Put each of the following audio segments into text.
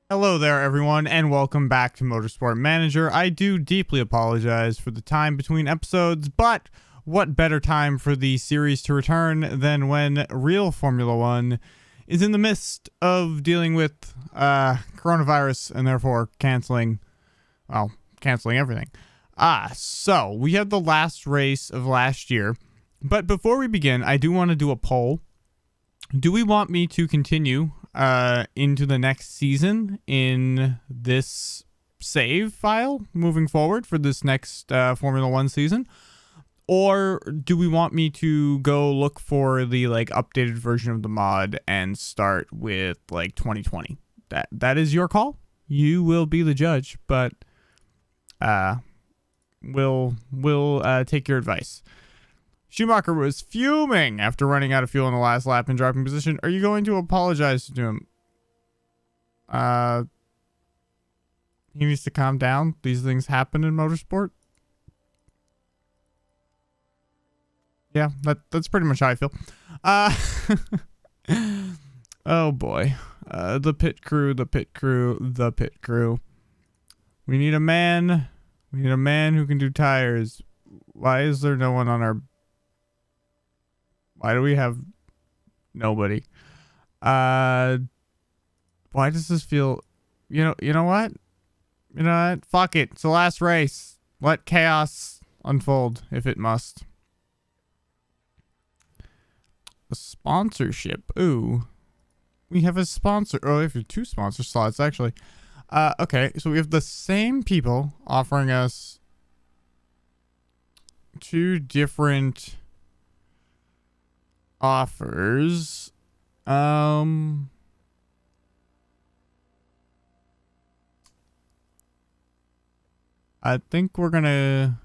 Hello there, everyone, and welcome back to Motorsport Manager. I do deeply apologize for the time between episodes, but what better time for the series to return than when real Formula One is in the midst of dealing with coronavirus and therefore canceling everything. So we have the last race of last year, but before we begin, I do want to do a poll. Do we want me to continue into the next season in this save file moving forward for this next Formula One season? Or do we want me to go look for the updated version of the mod and start with 2020? That is your call. You will be the judge, but we'll take your advice. Schumacher was fuming after running out of fuel in the last lap and dropping position. Are you going to apologize to him? He needs to calm down. These things happen in motorsport. Yeah, that's pretty much how I feel. Oh boy. The pit crew. We need a man. We need a man who can do tires. Why is there no one on our... Why do we have nobody? Why does this feel... You know what? You know what? Fuck it. It's the last race. Let chaos unfold if it must. A sponsorship. Ooh. We have a sponsor. Oh, we have two sponsor slots, actually. Okay, so we have the same people offering us two different offers. I think we're gonna...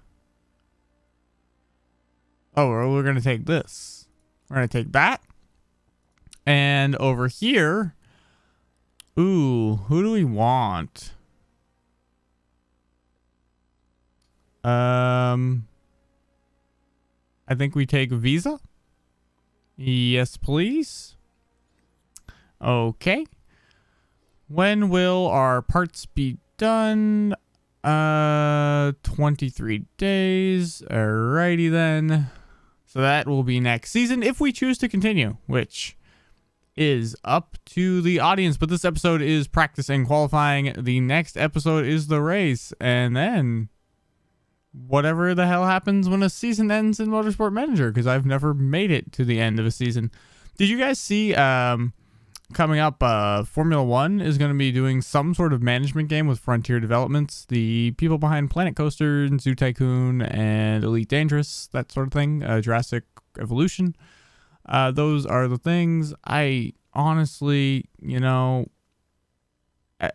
Oh, we're gonna take this. We're gonna take that. And over here... Ooh, who do we want? I think we take Visa. Yes, please. Okay. When will our parts be done? 23 days. Alrighty then. So that will be next season if we choose to continue, which is up to the audience. But this episode is practice and qualifying. The next episode is the race. And then whatever the hell happens when a season ends in Motorsport Manager, because I've never made it to the end of a season. Did you guys see coming up, Formula One is going to be doing some sort of management game with Frontier Developments, the people behind Planet Coaster and Zoo Tycoon and Elite Dangerous, that sort of thing, Jurassic Evolution. Those are the things. I honestly,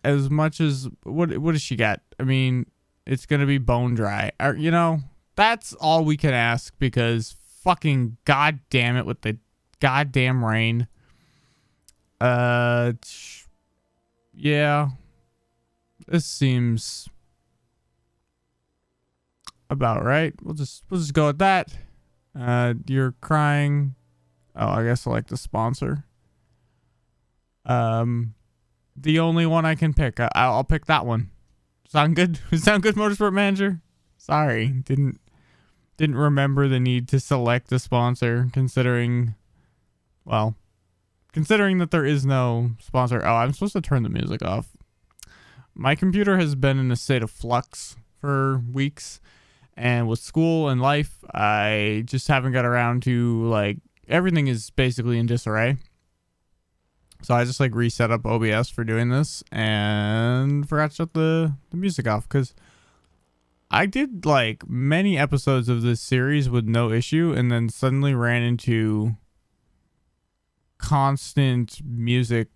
as much as what does she got? I mean, it's going to be bone dry. That's all we can ask, because fucking goddamn it with the goddamn rain. Yeah. This seems about right. We'll just go with that. You're crying. Oh, I guess I like the sponsor. The only one I can pick. I'll pick that one. Sound good? Sound good, Motorsport Manager? Sorry, didn't remember the need to select a sponsor, considering that there is no sponsor. Oh, I'm supposed to turn the music off. My computer has been in a state of flux for weeks, and with school and life, I just haven't got around to, everything is basically in disarray. So I just reset up OBS for doing this and forgot to shut the music off, because I did many episodes of this series with no issue, and then suddenly ran into constant music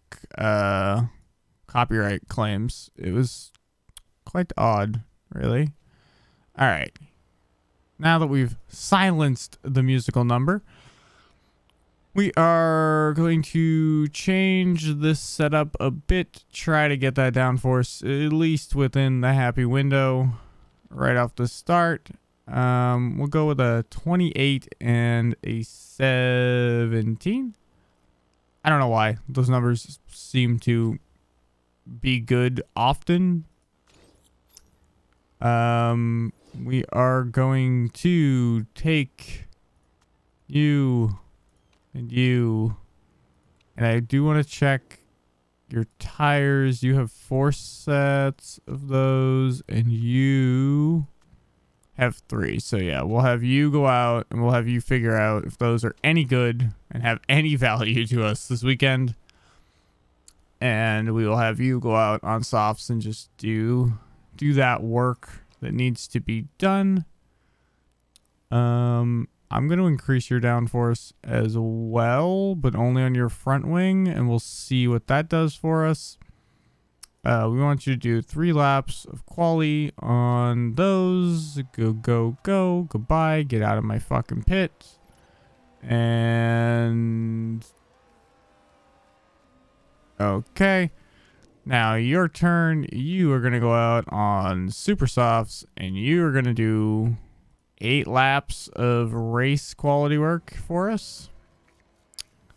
copyright claims. It was quite odd, really. All right. Now that we've silenced the musical number, we are going to change this setup a bit, try to get that downforce at least within the happy window right off the start. We'll go with a 28 and a 17. I don't know why those numbers seem to be good often. We are going to take you and you, and I do want to check your tires. You have 4 sets of those, and you have 3. So yeah, we'll have you go out and we'll have you figure out if those are any good and have any value to us this weekend. And we will have you go out on softs and just do that work that needs to be done. I'm going to increase your downforce as well, but only on your front wing, and we'll see what that does for us. We want you to do 3 laps of quali on those. Go, goodbye. Get out of my fucking pit. And okay. Now your turn. You are going to go out on super softs, and you are going to do 8 laps of race quality work for us.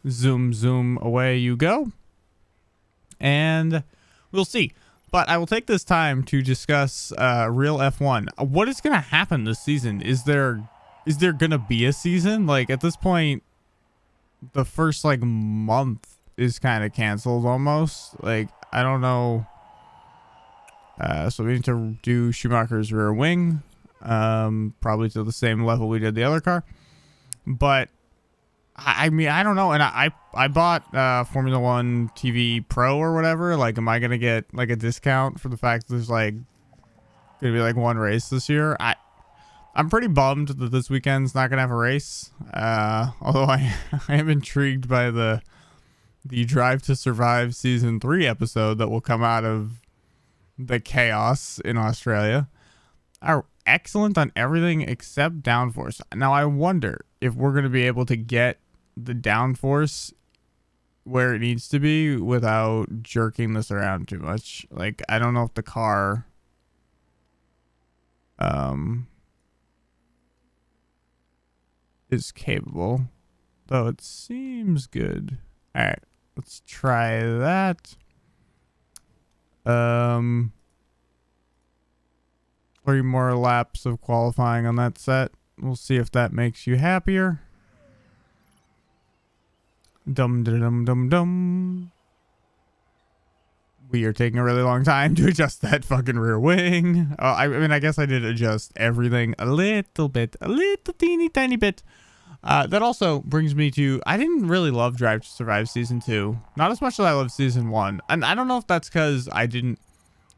Zoom away you go. And we'll see. But I will take this time to discuss real F1. What is going to happen this season? Is there going to be a season? Like, at this point, the first, like, month is kind of canceled almost. Like, I don't know. So we need to do Schumacher's rear wing. Probably to the same level we did the other car. But I mean, I don't know. And I bought Formula One TV Pro or whatever. Like, am I gonna get like a discount for the fact that there's like gonna be like 1 race this year? I'm pretty bummed that this weekend's not gonna have a race. Although I am intrigued by the Drive to Survive season 3 episode that will come out of the chaos in Australia. Are excellent on everything except downforce. Now I wonder if we're going to be able to get the downforce where it needs to be without jerking this around too much. Like, I don't know if the car is capable, though it seems good. All right, let's try that. 3 more laps of qualifying on that set. We'll see if that makes you happier. Dum. We are taking a really long time to adjust that fucking rear wing. I mean, I guess I did adjust everything a little bit, a little teeny tiny bit. That also brings me to, I didn't really love Drive to Survive Season 2. Not as much as I love Season 1. And I don't know if that's because I didn't,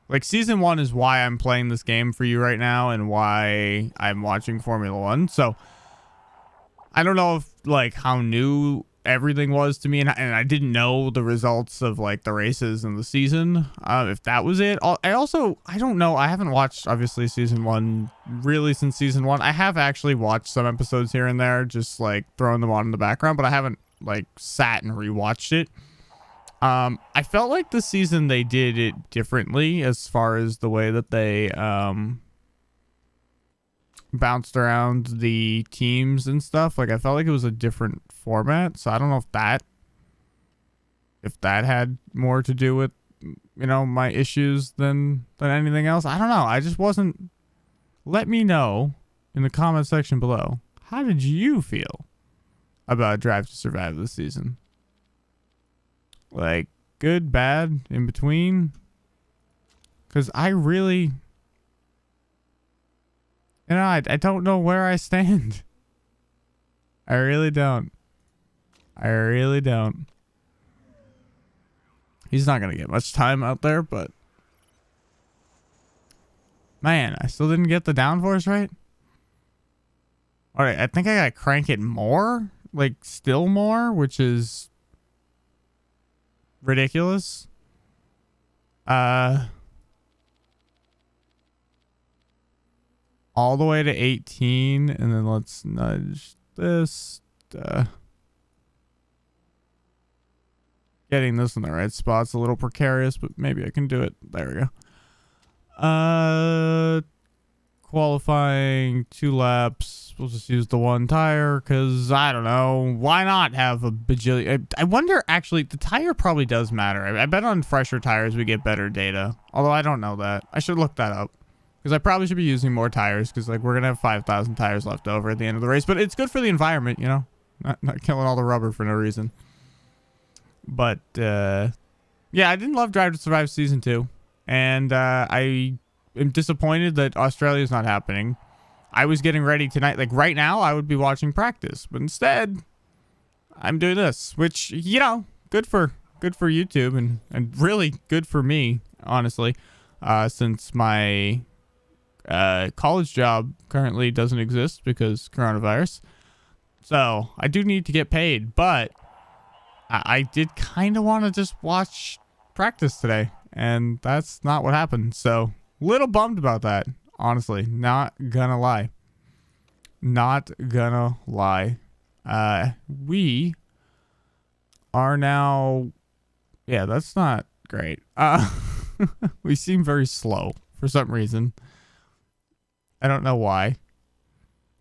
like, Season 1 is why I'm playing this game for you right now and why I'm watching Formula 1. So, I don't know if, like, how new everything was to me, and I didn't know the results of, like, the races in the season, if that was it. I don't know, I haven't watched, obviously, Season 1 really since Season 1. I have actually watched some episodes here and there, just, like, throwing them on in the background, but I haven't, like, sat and rewatched it. I felt like this season they did it differently as far as the way that they bounced around the teams and stuff. Like, I felt like it was a different format, so I don't know if that had more to do with, you know, my issues than anything else. I don't know. I just wasn't. Let me know in the comment section below. How did you feel about Drive to Survive this season? Like, good, bad, in between? Because I really, you know, I don't know where I stand. I really don't. He's not going to get much time out there, but man, I still didn't get the downforce right. All right, I think I got to crank it more, like still more, which is ridiculous. All the way to 18, and then let's nudge this. Getting this in the right spot's a little precarious, but maybe I can do it. There we go. qualifying 2 laps. We'll just use the 1 tire because I don't know. Why not have a bajillion? I wonder, actually, the tire probably does matter. I bet on fresher tires we get better data. Although I don't know that. I should look that up because I probably should be using more tires because like we're going to have 5,000 tires left over at the end of the race. But it's good for the environment, you know, not killing all the rubber for no reason. But yeah, I didn't love Drive to Survive Season 2. And I am disappointed that Australia is not happening. I was getting ready tonight. Like right now, I would be watching practice. But instead, I'm doing this. Which, you know, good for YouTube. And really good for me, honestly. Since my college job currently doesn't exist because coronavirus. So, I do need to get paid. But I did kind of want to just watch practice today. And that's not what happened. So, little bummed about that. Honestly, not gonna lie. Not gonna lie. We are now... Yeah, that's not great. We seem very slow for some reason. I don't know why.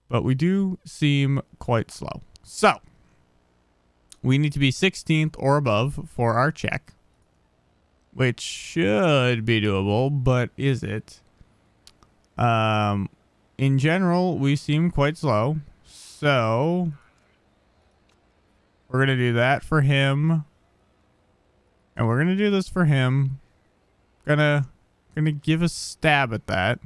But we do seem quite slow. So, we need to be 16th or above for our check. Which should be doable, but is it? In general, we seem quite slow. So, we're going to do that for him. And we're going to do this for him. Gonna give a stab at that.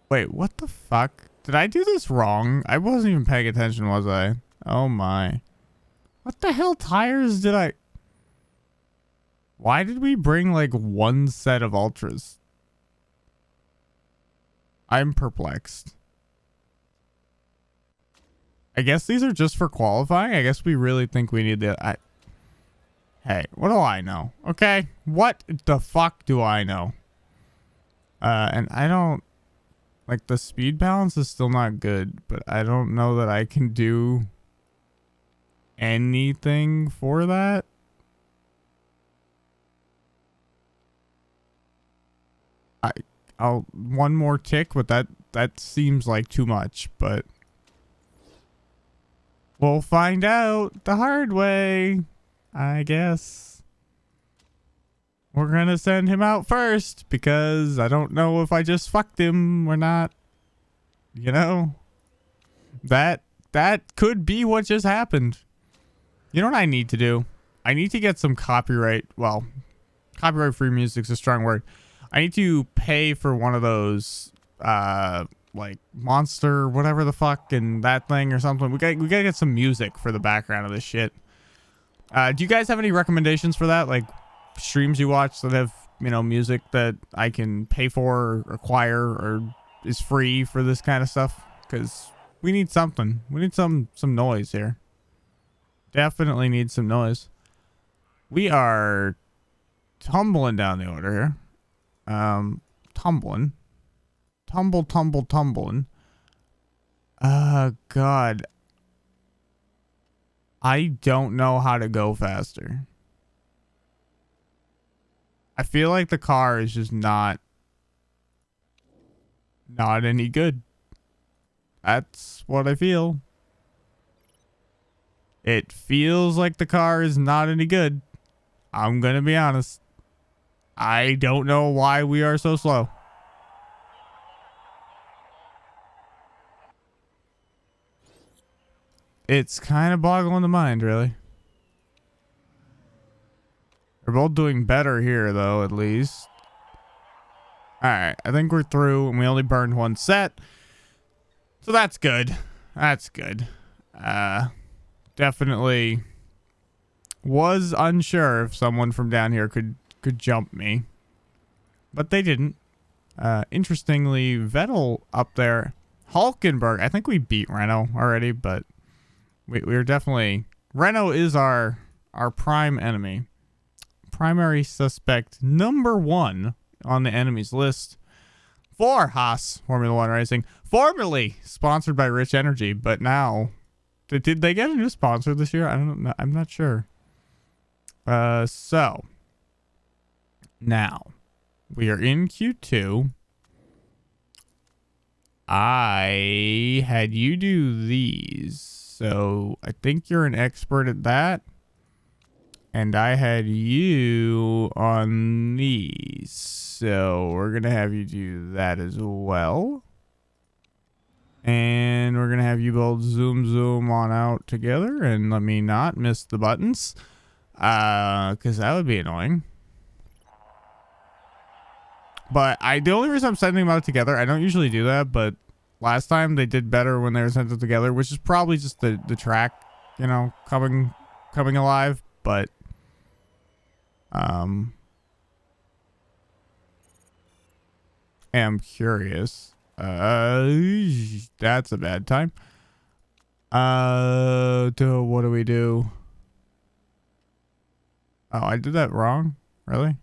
Wait, what the fuck? Did I do this wrong? I wasn't even paying attention, was I? Oh my. What the hell tires did I... Why did we bring like 1 set of Ultras? I'm perplexed. I guess these are just for qualifying? I guess we really think we need the... Hey, what do I know? Okay? What the fuck do I know? And I don't... Like, the speed balance is still not good, but I don't know that I can do anything for that. I'll one more tick, but that seems like too much, but we'll find out the hard way, I guess. We're gonna send him out first because I don't know if I just fucked him or not. You know, that could be what just happened. You know what I need to do? I need to get some copyright. Well, copyright free music's a strong word. I need to pay for one of those, like Monster, whatever the fuck, and that thing or something. We gotta get some music for the background of this shit. Do you guys have any recommendations for that? Like streams you watch that have, you know, music that I can pay for or acquire or is free for this kind of stuff? Because we need something. We need some noise here. Definitely need some noise. We are tumbling down the order here. Tumbling. Tumbling. God. I don't know how to go faster. I feel like the car is just not any good. That's what I feel. It feels like the car is not any good. I'm gonna be honest. I don't know why we are so slow. It's kind of boggling the mind, really. We're both doing better here, though, at least. Alright, I think we're through, and we only burned 1 set. So that's good. That's good. Definitely was unsure if someone from down here could jump me. But they didn't. Interestingly, Vettel up there. Hulkenberg. I think we beat Renault already, but we're definitely... Renault is our prime enemy. Primary suspect number 1 on the enemies list for Haas Formula 1 Racing. Formerly sponsored by Rich Energy, but now... Did they get a new sponsor this year? I don't know. I'm not sure. So now we are in Q2. I had you do these, so I think you're an expert at that. And I had you on these, so we're gonna have you do that as well. And we're gonna have you both zoom on out together, and let me not miss the buttons, because that would be annoying. But the only reason I'm sending them out together, I don't usually do that, but last time they did better when they were sent together, which is probably just the track, you know, coming alive. But am curious. That's a bad time. What do we do? Oh, I did that wrong. Really?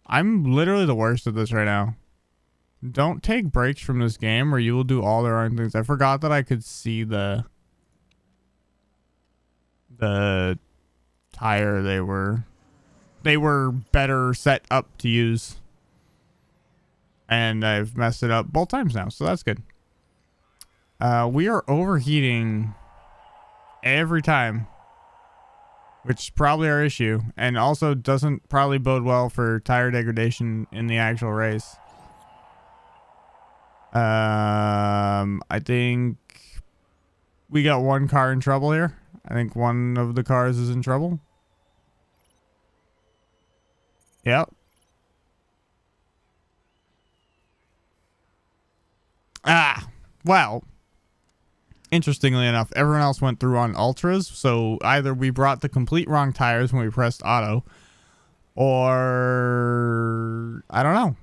I'm literally the worst at this right now. Don't take breaks from this game or you will do all the wrong things. I forgot that I could see the tire they were better set up to use. And I've messed it up both times now, so that's good. We are overheating every time, which is probably our issue, and also doesn't probably bode well for tire degradation in the actual race. I think we got one car in trouble here. I think one of the cars is in trouble. Yep. Well, interestingly enough, everyone else went through on ultras, so either we brought the complete wrong tires when we pressed auto, or I don't know.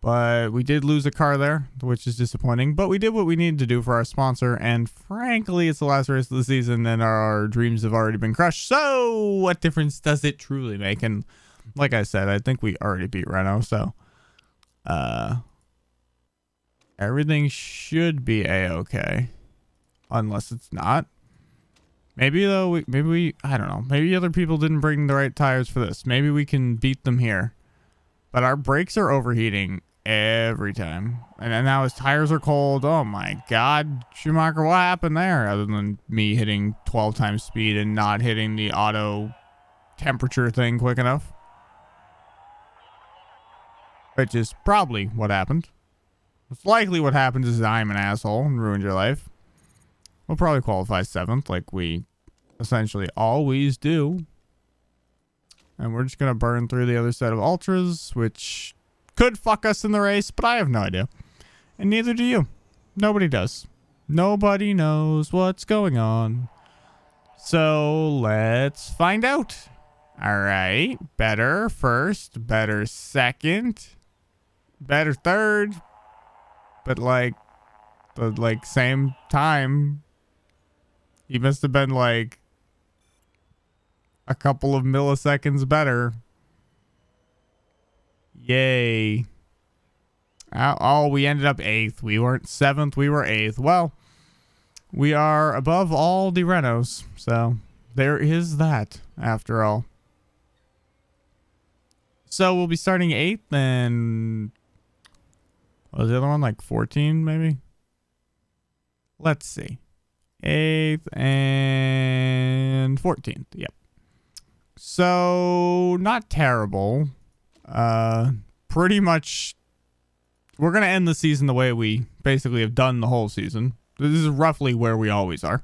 But we did lose a car there, which is disappointing, but we did what we needed to do for our sponsor, and frankly, it's the last race of the season and our dreams have already been crushed, so what difference does it truly make? And like I said, I think we already beat Renault, so everything should be a-okay, unless it's not. Maybe though, I don't know. Maybe other people didn't bring the right tires for this. Maybe we can beat them here. But our brakes are overheating every time. And then now his tires are cold. Oh my God, Schumacher, what happened there? Other than me hitting 12 times speed and not hitting the auto temperature thing quick enough. Which is probably what happened. It's likely what happens is I'm an asshole and ruined your life. We'll probably qualify 7th like we essentially always do. And we're just going to burn through the other set of ultras, which could fuck us in the race, but I have no idea. And neither do you. Nobody does. Nobody knows what's going on. So let's find out. All right. Better first, better second, better third. But like the same time, he must have been like a couple of milliseconds better. Yay. Oh, we ended up 8th. We weren't 7th, we were 8th. Well, we are above all the Renaults, so there is that after all. So we'll be starting 8th, and what was the other one, like 14 maybe? Let's see. 8th and 14th. Yep. So not terrible. Pretty much we're going to end the season the way we basically have done the whole season. This is roughly where we always are.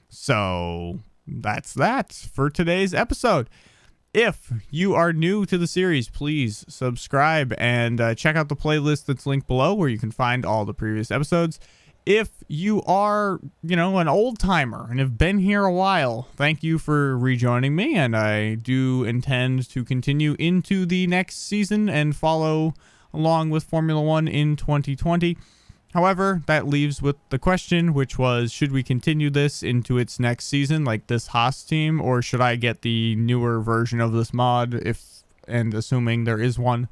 So that's that for today's episode. If you are new to the series, please subscribe and check out the playlist that's linked below where you can find all the previous episodes. If you are, an old timer and have been here a while, thank you for rejoining me. And I do intend to continue into the next season and follow along with Formula One in 2020. However, that leaves with the question, which was, should we continue this into its next season, like this Haas team, or should I get the newer version of this mod, assuming there is one,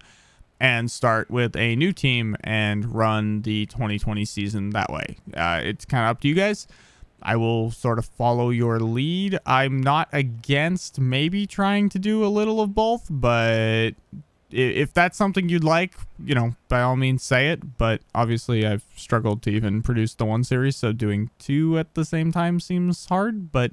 and start with a new team and run the 2020 season that way? It's kind of up to you guys. I will sort of follow your lead. I'm not against maybe trying to do a little of both, but if that's something you'd like, by all means say it. But obviously I've struggled to even produce the one series, so doing two at the same time seems hard, but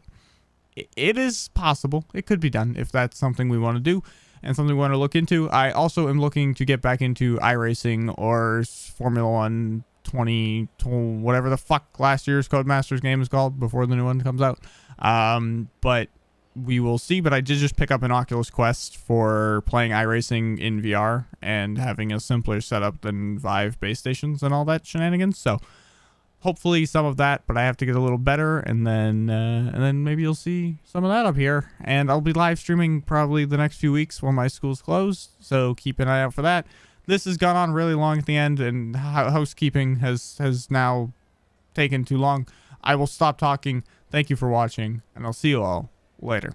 it is possible. It could be done if that's something we want to do and something we want to look into. I also am looking to get back into iRacing or Formula 1 whatever the fuck last year's Codemasters game is called before the new one comes out. But we will see. But I did just pick up an Oculus Quest for playing iRacing in VR and having a simpler setup than Vive base stations and all that shenanigans. So hopefully some of that, but I have to get a little better, and then maybe you'll see some of that up here. And I'll be live streaming probably the next few weeks while my school's closed, so keep an eye out for that. This has gone on really long at the end, and housekeeping has now taken too long. I will stop talking. Thank you for watching, and I'll see you all later.